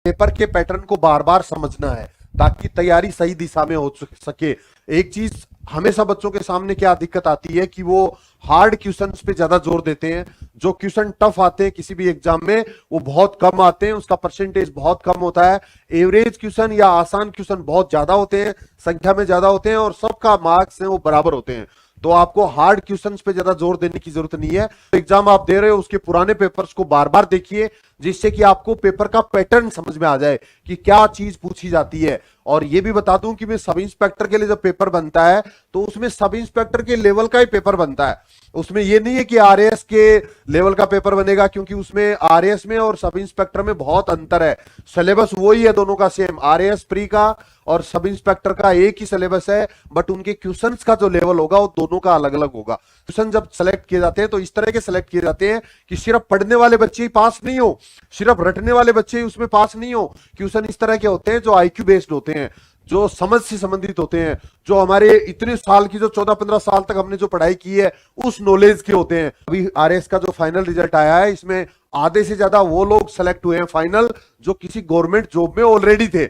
Paper के pattern को बार बार समझना है ताकि तैयारी सही दिशा में हो सके। एक चीज हमेशा बच्चों के सामने क्या दिक्कत आती है कि वो हार्ड क्वेश्चंस पे ज्यादा जोर देते हैं। जो क्वेश्चन टफ आते हैं किसी भी एग्जाम में वो बहुत कम आते हैं, उसका परसेंटेज बहुत कम होता है। एवरेज क्वेश्चन या आसान क्वेश्चन बहुत ज्यादा होते हैं, संख्या में ज्यादा होते हैं और सबका मार्क्स है वो बराबर होते हैं। तो आपको हार्ड क्वेश्चंस पे ज्यादा जोर देने की जरूरत नहीं है। तो एग्जाम आप दे रहे हो उसके पुराने पेपर्स को बार बार देखिए, जिससे कि आपको पेपर का पैटर्न समझ में आ जाए कि क्या चीज पूछी जाती है। और ये भी बता दूं कि मैं सब इंस्पेक्टर के लिए जब पेपर बनता है तो उसमें सब इंस्पेक्टर के लेवल का ही पेपर बनता है। उसमें ये नहीं है कि आरएएस के लेवल का पेपर बनेगा, क्योंकि उसमें आरएएस में और सब इंस्पेक्टर में बहुत अंतर है। सिलेबस वही है दोनों का सेम, आरएएस प्री का और सब इंस्पेक्टर का एक ही सिलेबस है, बट उनके क्वेश्चंस का जो लेवल होगा वो दोनों का अलग अलग होगा। क्वेश्चन जब सेलेक्ट किए जाते हैं तो इस तरह के सेलेक्ट किए जाते हैं कि सिर्फ पढ़ने वाले बच्चे ही पास नहीं हो, सिर्फ रटने वाले बच्चे ही उसमें पास नहीं हो। क्वेश्चन इस तरह के होते हैं जो आईक्यू बेस्ड होते हैं, जो समझ से संबंधित होते हैं, जो हमारे इतने साल की जो 14-15 साल तक हमने जो पढ़ाई की है उस नॉलेज के होते हैं। अभी आरएस का जो फाइनल रिजल्ट आया है इसमें आधे से ज्यादा वो लोग सेलेक्ट हुए हैं फाइनल जो किसी गवर्नमेंट जॉब में ऑलरेडी थे।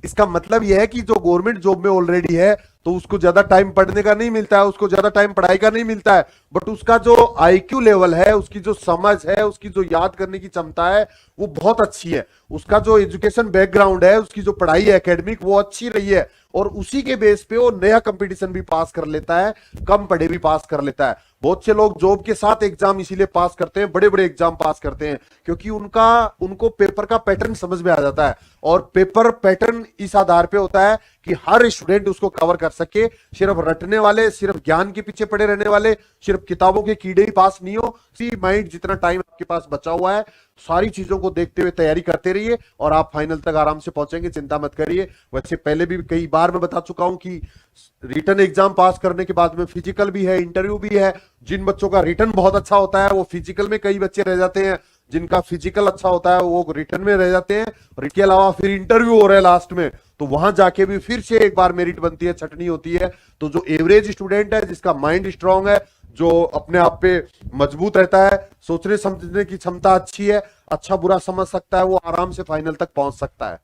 इसका मतलब यह है कि जो गवर्नमेंट जॉब में ऑलरेडी है तो उसको ज्यादा टाइम पढ़ने का नहीं मिलता है, उसको ज्यादा टाइम पढ़ाई का नहीं मिलता है, बट उसका जो आईक्यू लेवल है, उसकी जो समझ है, उसकी जो याद करने की क्षमता है वो बहुत अच्छी है। उसका जो एजुकेशन बैकग्राउंड है, उसकी जो पढ़ाई है एकेडमिक वो अच्छी रही है और उसी के बेस पे वो नया कंपटीशन भी पास कर लेता है, कम पढ़े भी पास कर लेता है। बहुत से लोग जॉब के साथ एग्जाम इसीलिए पास करते हैं, बड़े बड़े एग्जाम पास करते हैं, क्योंकि उनको पेपर का पैटर्न समझ में आ जाता है। और पेपर पैटर्न इस आधार पे होता है कि हर स्टूडेंट उसको कवर कर सके। सिर्फ रटने वाले, सिर्फ ज्ञान के पीछे पड़े रहने वाले, सिर्फ किताबों के कीड़े ही पास नहीं हो। सी माइंड जितना टाइम आपके पास बचा हुआ है सारी चीजों को देखते हुए तैयारी करते रहिए और आप फाइनल तक आराम से पहुंचेंगे, चिंता मत करिए। वैसे पहले भी कई बार मैं बता चुका हूं कि रिटन एग्जाम पास करने के बाद में फिजिकल भी है, इंटरव्यू भी है। जिन बच्चों का रिटन बहुत अच्छा होता है वो फिजिकल में, कई बच्चे रह जाते हैं जिनका फिजिकल अच्छा होता है वो रिटन में रह जाते हैं। और इसके अलावा फिर इंटरव्यू हो रहा है लास्ट में, तो वहां जाके भी फिर से एक बार मेरिट बनती है, छटनी होती है। तो जो एवरेज स्टूडेंट है, जिसका माइंड स्ट्रांग है, जो अपने आप पे मजबूत रहता है, सोचने समझने की क्षमता अच्छी है, अच्छा बुरा समझ सकता है, वो आराम से फाइनल तक पहुंच सकता है।